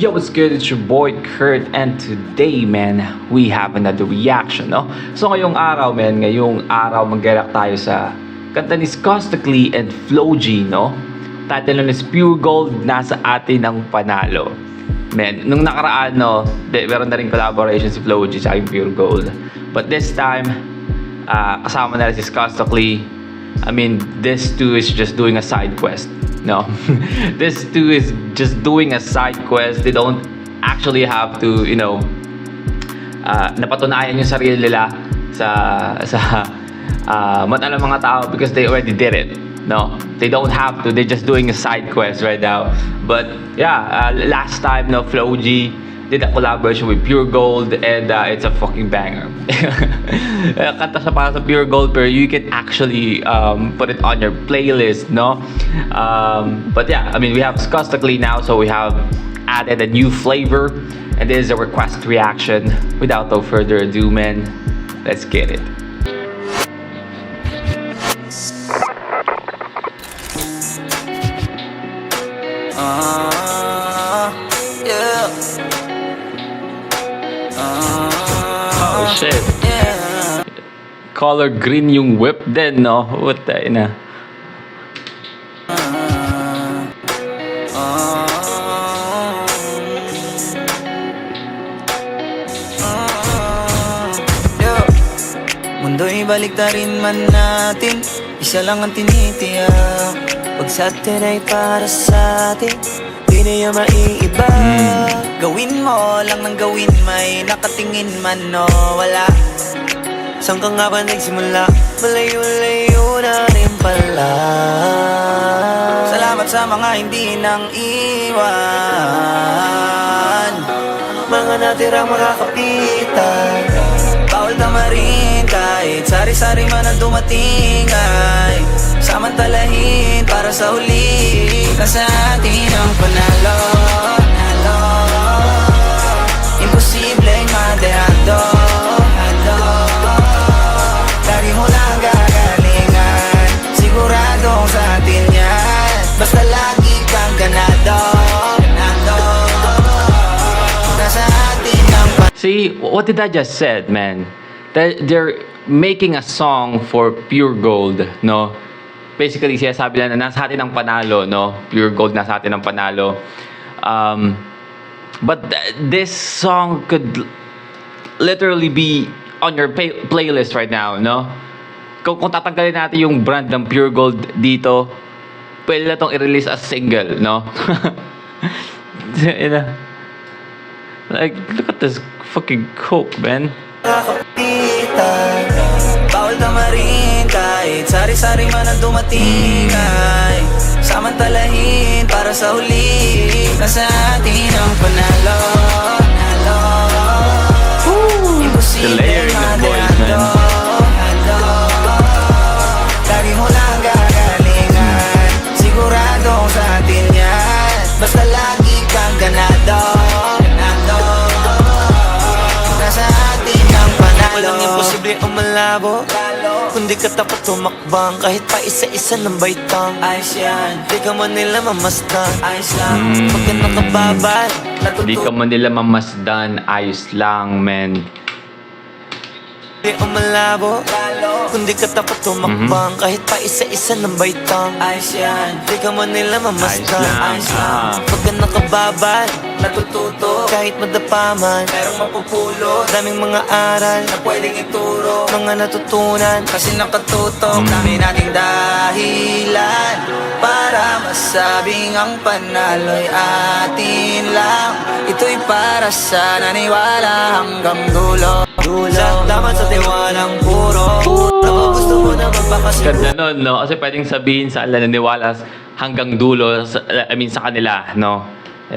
Yo, what's good? It's your boy Kurt, and today, man, we have another reaction, no? So ngayong araw, mag-react tayo sa kanta ni Skostakli and Flo G, no? Title nun is Pure Gold, Nasa Atin Ang Panalo. Man, nung nakaraan, no, meron na rin collaboration si Flo G sa Pure Gold. But this time, kasama na rin si Skostakli. I mean, this two is just doing a side quest. No, this two is just doing a side quest. They don't actually have to, napatunayan yung sarili nila sa mata ng mga tao because they already did it. No, they don't have to. They're just doing a side quest right now. But yeah, last time, no, Flo G did a collaboration with Pure Gold, and it's a fucking banger. Kanta siya para sa Pure Gold, pero you can actually put it on your playlist, no? But yeah, I mean, we have Skostakli now, so we have added a new flavor, and this is a request reaction. Without no further ado, man, let's get it. Oh shit. Color green yung whip din, no? What the ina? Mundo'y baliktarin man natin, isa lang ang tinitiyak. Pag sa atin ay para sa atin, di na yung maiiba. Gawin mo lang ng gawin, may nakatingin man o wala. Saan ka nga ba nagsimula? Malayo-layo na rin pala. Salamat sa mga hindi nang iwan, mga natirang makakapitan. Bawal tamarin kahit sari-sari man ang dumating ay samantalahin para sa huli. Nasa atin ang panalo, imposibleng madehado. Lagi mo lang gagalingan, siguradong sa atin yan. Basta lagi kang ganado. Nasa atin ang panalo. See, what did I just said, man? They're making a song for Pure Gold, no? Basically, sinasabi nila na nasa atin ang panalo, no? Pure Gold, nasa atin ang panalo. But this song could literally be on your playlist right now, no? Kung tatanggalin natin yung brand ng Pure Gold dito, pwede na itong i-release as single, no? Like, look at this fucking coke, man. Bawal tamarin kahit sari-sari man ang dumating ay samantalahin para sa huli. Nasa atin ang panalo. The layering of voice, man. Lagi mo lang gagalingan, siguradong sa atin yan. Basta lagi kang ganado. Nasa atin ang panalo. Walang imposible o malabo, kundi ka tapat tumakbang kahit pa isa-isa ng baitang. Ayos yan, di ka man nila mamasdan. Ayos lang, pag ka nakababal, Di ka man nila mamasdan, ayos lang, man. di o malabo, kundi ka tapat tumakbang kahit pa isa-isa ng baitang. Ayos yan, di ka man nila mamasdan. Ayos lang, Pag ka nakababal, natututo kahit madapaman, merong mapupulot. Daming mga aral na pwedeng ituro, mga natutunan kasi nakatutok. Dami nating dahilan para masabing ang panalo'y atin lang. Ito'y para sa naniwala hanggang dulo. Sa daman sa tiwalang puro, gusto mo na magpakasiguro. Ganda nun, no? Kasi pwedeng sabihin sa naniniwala hanggang dulo, sa kanila, no?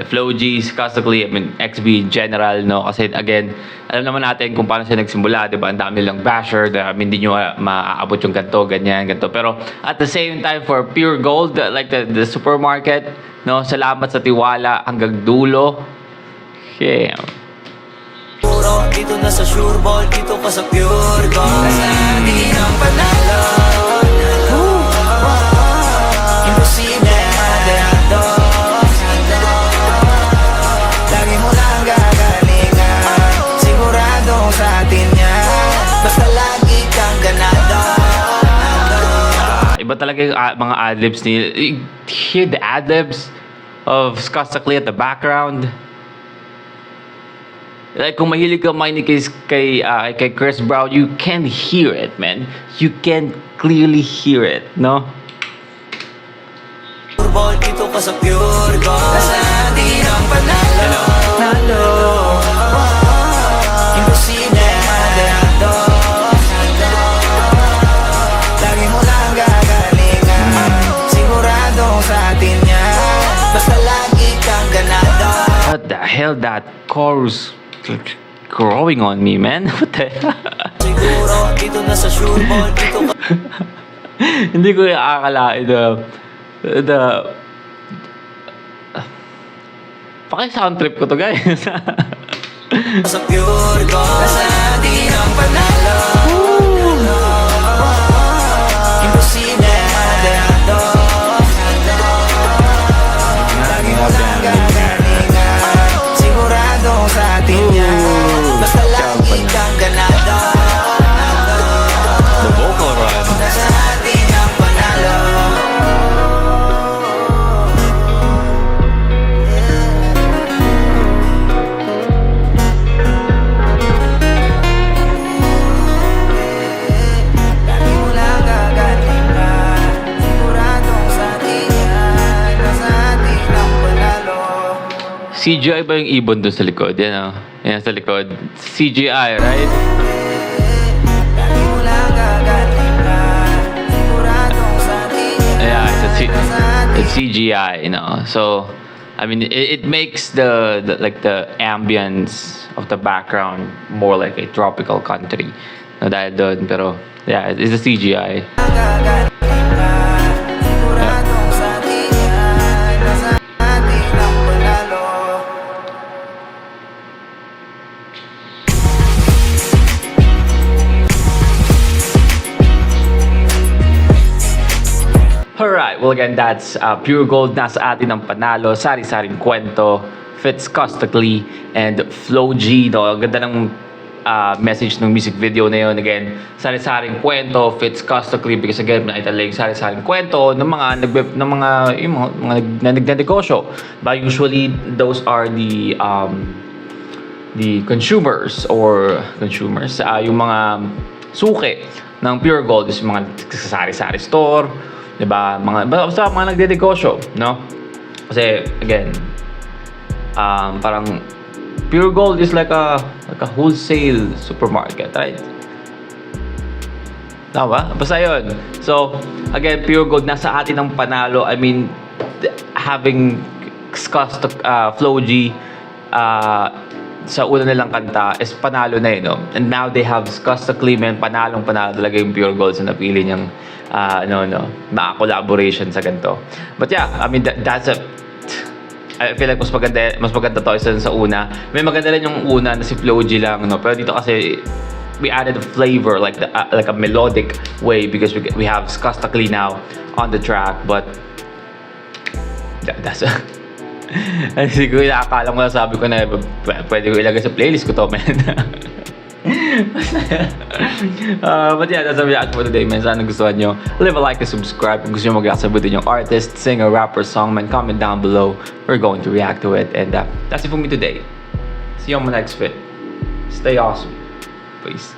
Flo G, Skostakli, XB General, no? Kasi again, alam naman natin kung paano siya nagsimula, di ba? Ang dami nilang basher, hindi nyo maaabot yung ganito, ganyan, ganito. Pero at the same time, for Pure Gold, like the supermarket, no? Salamat sa tiwala hanggang dulo. Yeah. Dito na sa Sure Ball, dito ka sa Pure Gold. Nasa atin ang panalo. Imposible madehado. Iba talaga yung mga adlibs ni... Hear the adlibs of Skostakli at the background. Like, kung mahilig ka makinig kay Chris Brown, you can hear it, man. You can clearly hear it, no? Ball dito ka sa pure gold. Nasa atin ang panalo. Nalo. Imposible maderado. Lagi mo lang gagalingan. Siguradong sa atin yan. Basta lagi kang ganado. What the hell, that chorus growing on me, man? What the hell? Siguro dito na sa sure ball dito ka. Hindi ko akalain paki-sound trip ko to, guys. Sa pure gold. Nasa atin ang panalo. Imposible maderado. Lagi mo lang gagalingan. Siguradong sa atin yan. Basta lagi kang ganado. The vocal run. Nasa atin ang panalo. Lagi mo lang gagalingan. Siguradong sa atin yan. Nasa atin ang panalo. CGI ba yung ibon doon sa likod? Yan, yan sa likod. CGI, right? Lagi mo lang gagalingan. Siguradong sa atin yan. Yeah, Nasa atin it's CGI, you know. So, I mean, it makes the ambience of the background more like a tropical country. No, dahil doon, pero yeah, it's a CGI. gagalingan. Siguradong sa atin yan. Nasa atin ang panalo. Alright, well again, that's Pure Gold, Nasa Atin ang Panalo, Sari-Saring Kwento, Fits Costically, and Flow G. No? Ang ganda ng message ng music video na yun. Again, Sari-Saring Kwento, Fits Costically, because again, naitala yung Sari-Saring Kwento ng mga nagnegosyo. But usually, those are the consumers, yung mga suki ng Pure Gold, is yung mga sari-sari store, diba? Basta mga nagdedegosyo, no? Kasi, again, parang Pure Gold is like a wholesale supermarket, right? Tama? Basta yun. So, again, Pure Gold, nasa atin ang panalo. I mean, having Flow G sa una nilang kanta is panalo na yun, no? And now they have Costa Clement, panalo talaga yung Pure Gold sa napili niyang collaboration sa ganito. But yeah, I mean, that's I feel like mas maganda to isa sa una. May maganda rin yung una na si Flow G lang, no? Pero dito kasi we added a flavor like a melodic way because we have Skostakli now on the track, but that's siguro akala mo na sabi ko na pwede ko ilagay sa playlist ko to, man. But yeah, that's a reaction for today, man. Sana gustuhan nyo. Leave a like and subscribe. Kung gusto nyo mag-react sa video yung artist, singer, rapper, song, man, comment down below. We're going to react to it. And that's it for me today. See you on my next vid. Stay awesome. Peace.